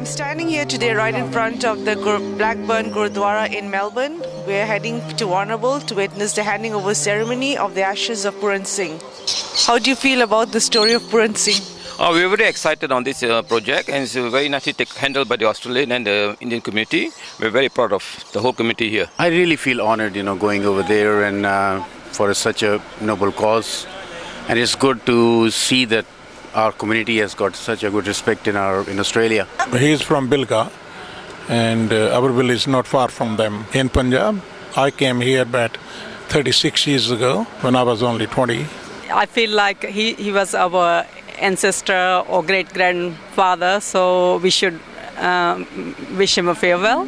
I'm standing here today right in front of the Blackburn Gurdwara in Melbourne. We're heading to Warrnambool to witness the handing over ceremony of the ashes of Puran Singh. How do you feel about the story of Puran Singh? We're very excited on this project, and it's very nicely handled by the Australian and the Indian community. We're very proud of the whole community here. I really feel honored, going over there and for such a noble cause. And it's good to see that our community has got such a good respect in Australia. He's from Bilga, and our village is not far from them in Punjab. I came here about 36 years ago when I was only 20. I feel like he was our ancestor or great-grandfather, so we should wish him a farewell.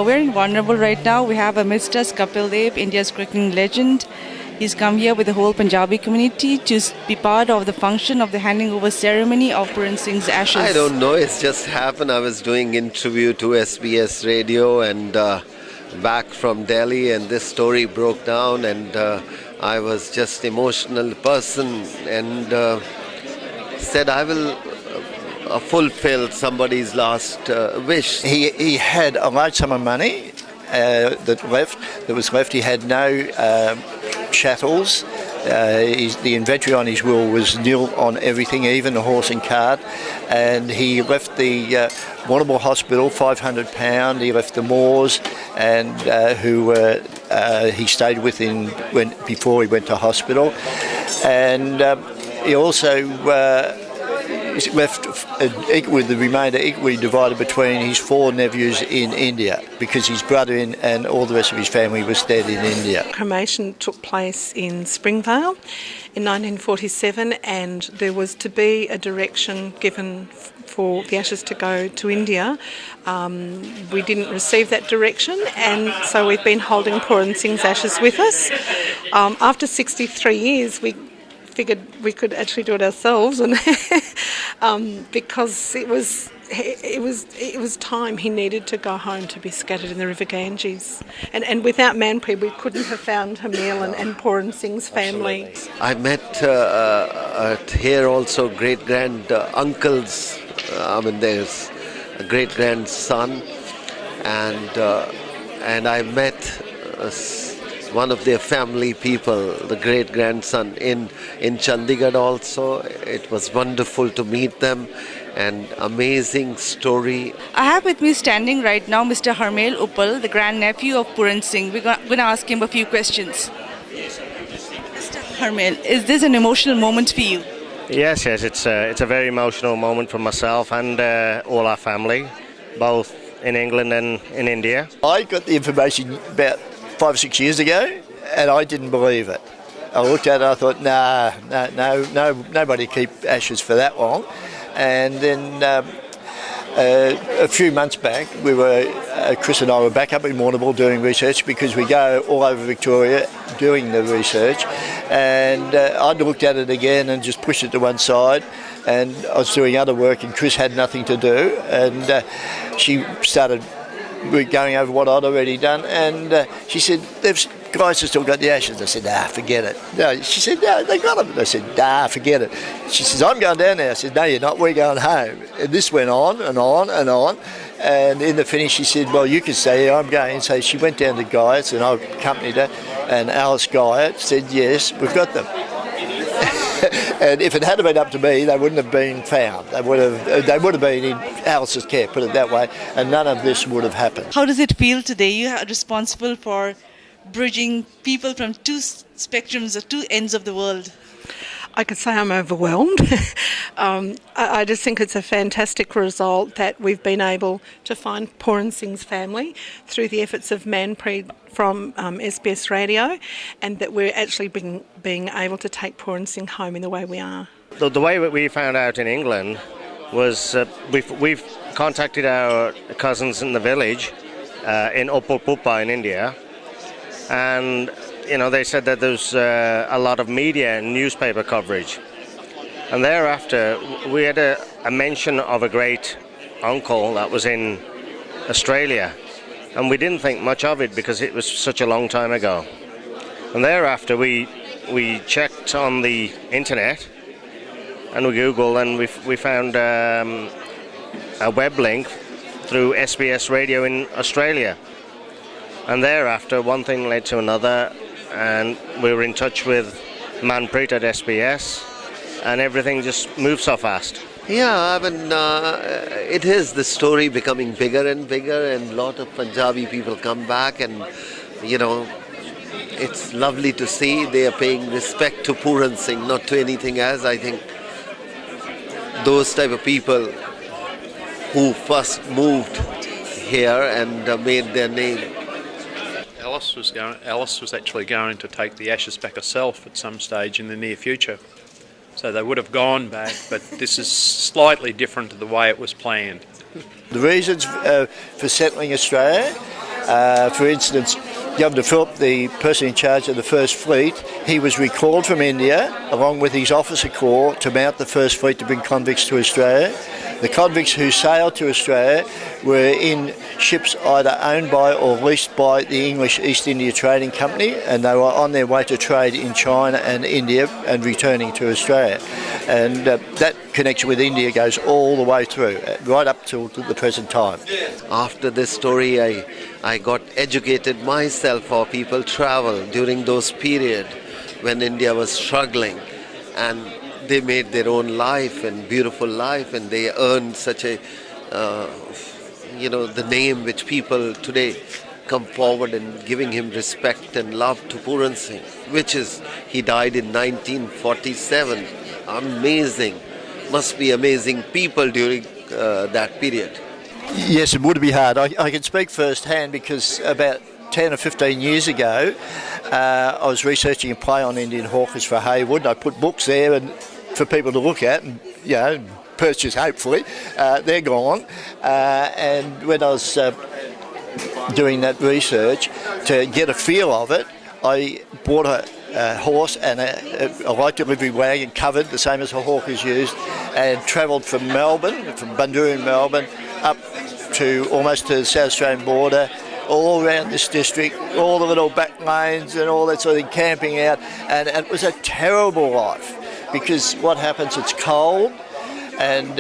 We're in Warrnambool right now. We have amidst us Kapil Dev, India's cricketing legend. He's come here with the whole Punjabi community to be part of the function of the handing over ceremony of Puran Singh's ashes. I don't know, it's just happened. I was doing interview to SBS radio and back from Delhi, and this story broke down, and I was just emotional person and said I will fulfill somebody's last wish. He had a large sum of money that was left. He had no chattels. The inventory on his will was nil on everything, even the horse and cart. And he left the Warrnambool Hospital £500. He left the Moors, and who he stayed with before he went to hospital. And he also left the remainder equally divided between his 4 nephews in India, because his brother and all the rest of his family was dead in India. Cremation took place in Springvale in 1947, and there was to be a direction given for the ashes to go to India. We didn't receive that direction, and so we've been holding Puran Singh's ashes with us. After 63 years, we figured we could actually do it ourselves, and because it was time. He needed to go home to be scattered in the River Ganges, and without Manpreet we couldn't have found Hamil and Puran Singh's family. Absolutely. I met here also great-grand uncles. There's a great-grandson, and I met one of their family people, the great-grandson in Chandigarh also. It was wonderful to meet them, and amazing story. I have with me standing right now Mr. Harmail Uppal, the grandnephew of Puran Singh. We're going to ask him a few questions. Mr. Harmail, is this an emotional moment for you? Yes, it's a very emotional moment for myself and all our family, both in England and in India. I got the information about 5 or 6 years ago, and I didn't believe it. I looked at it and I thought, no, nobody keep ashes for that long. And then a few months back, Chris and I were back up in Warrnambool doing research, because we go all over Victoria doing the research. And I'd looked at it again and just pushed it to one side. And I was doing other work, and Chris had nothing to do. And she started going over what I'd already done, and she said, guys have still got the ashes. I said, forget it. No, she said, no, they got them. I said, forget it. She says, I'm going down there. I said, no, you're not, we're going home. And this went on and on and on, and in the finish she said, well, you can stay here, I'm going. So she went down to Guyot's, and I accompanied her, and Alice Guyot said, yes, we've got them. And if it had been up to me, they wouldn't have been found. They would have been in Alice's care, put it that way, and none of this would have happened. How does it feel today? You are responsible for bridging people from 2 spectrums or 2 ends of the world. I could say I'm overwhelmed. I just think it's a fantastic result that we've been able to find Puran Singh's family through the efforts of Manpreet from SBS Radio, and that we're actually being able to take Puran Singh home in the way we are. The way that we found out in England was we've contacted our cousins in the village in Uppal in India, and they said that there's a lot of media and newspaper coverage. And thereafter, we had a mention of a great uncle that was in Australia. and we didn't think much of it because it was such a long time ago. And thereafter we checked on the internet and we Googled, and we found a web link through SBS radio in Australia. And thereafter one thing led to another, and we were in touch with Manpreet at SBS, and everything just moved so fast. Yeah, I mean, it is the story becoming bigger and bigger, and a lot of Punjabi people come back, and you know, it's lovely to see they are paying respect to Puran Singh, not to anything else. I think those type of people who first moved here and made their name. Alice was actually going to take the ashes back herself at some stage in the near future. So they would have gone back, but this is slightly different to the way it was planned. The reasons for settling Australia, for instance, Governor Philip, the person in charge of the First Fleet, he was recalled from India along with his officer corps to mount the First Fleet to bring convicts to Australia. The convicts who sailed to Australia were in ships either owned by or leased by the English East India Trading Company, and they were on their way to trade in China and India and returning to Australia. And that connection with India goes all the way through, right up to the present time. After this story, I got educated myself how people travel during those periods when India was struggling, and they made their own life and beautiful life, and they earned such a, the name which people today come forward and giving him respect and love to Puran Singh, which is, he died in 1947. Amazing. Must be amazing people during that period. Yes, it would be hard. I can speak firsthand because about 10 or 15 years ago, I was researching a play on Indian hawkers for Haywood, and I put books there and for people to look at and, purchase, hopefully. They're gone. And when I was doing that research, to get a feel of it, I bought a horse and a light delivery wagon covered, the same as the hawkers used, and travelled from Melbourne, from Bundoora in Melbourne, up to almost to the South Australian border, all around this district, all the little back lanes and all that sort of thing, camping out. And it was a terrible life because what happens, it's cold, and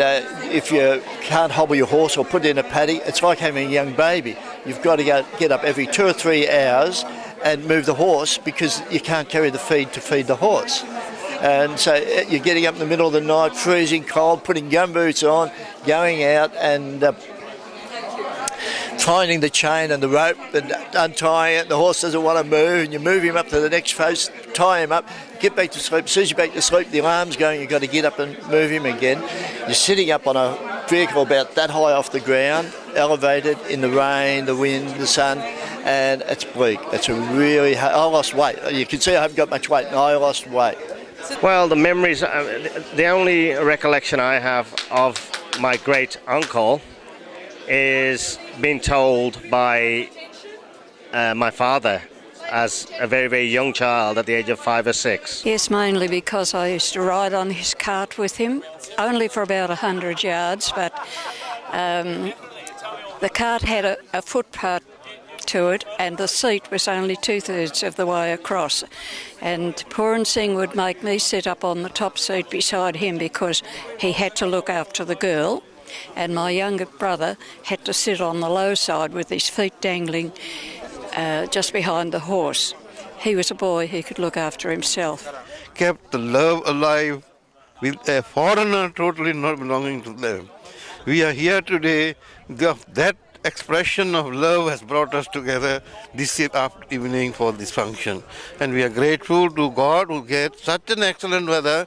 if you can't hobble your horse or put it in a paddock, it's like having a young baby. You've got to get up every 2 or 3 hours and move the horse because you can't carry the feed to feed the horse. And so you're getting up in the middle of the night, freezing cold, putting gumboots on, going out and finding the chain and the rope and untying it. The horse doesn't want to move, and you move him up to the next post, tie him up, get back to sleep. As soon as you're back to sleep, the alarm's going, you've got to get up and move him again. You're sitting up on a vehicle about that high off the ground, elevated in the rain, the wind, the sun, and it's bleak. It's a really hard. I lost weight. You can see I haven't got much weight, and I lost weight. Well, the memories, the only recollection I have of my great uncle is being told by my father as a very, very young child at the age of 5 or 6. Yes, mainly because I used to ride on his cart with him, only for about 100 yards, but the cart had a footpath to it, and the seat was only 2/3 of the way across. And Puran Singh would make me sit up on the top seat beside him because he had to look after the girl, and my younger brother had to sit on the low side with his feet dangling just behind the horse. He was a boy, he could look after himself. Kept the love alive with a foreigner totally not belonging to them. We are here today. That expression of love has brought us together this evening for this function, and we are grateful to God who gave such an excellent weather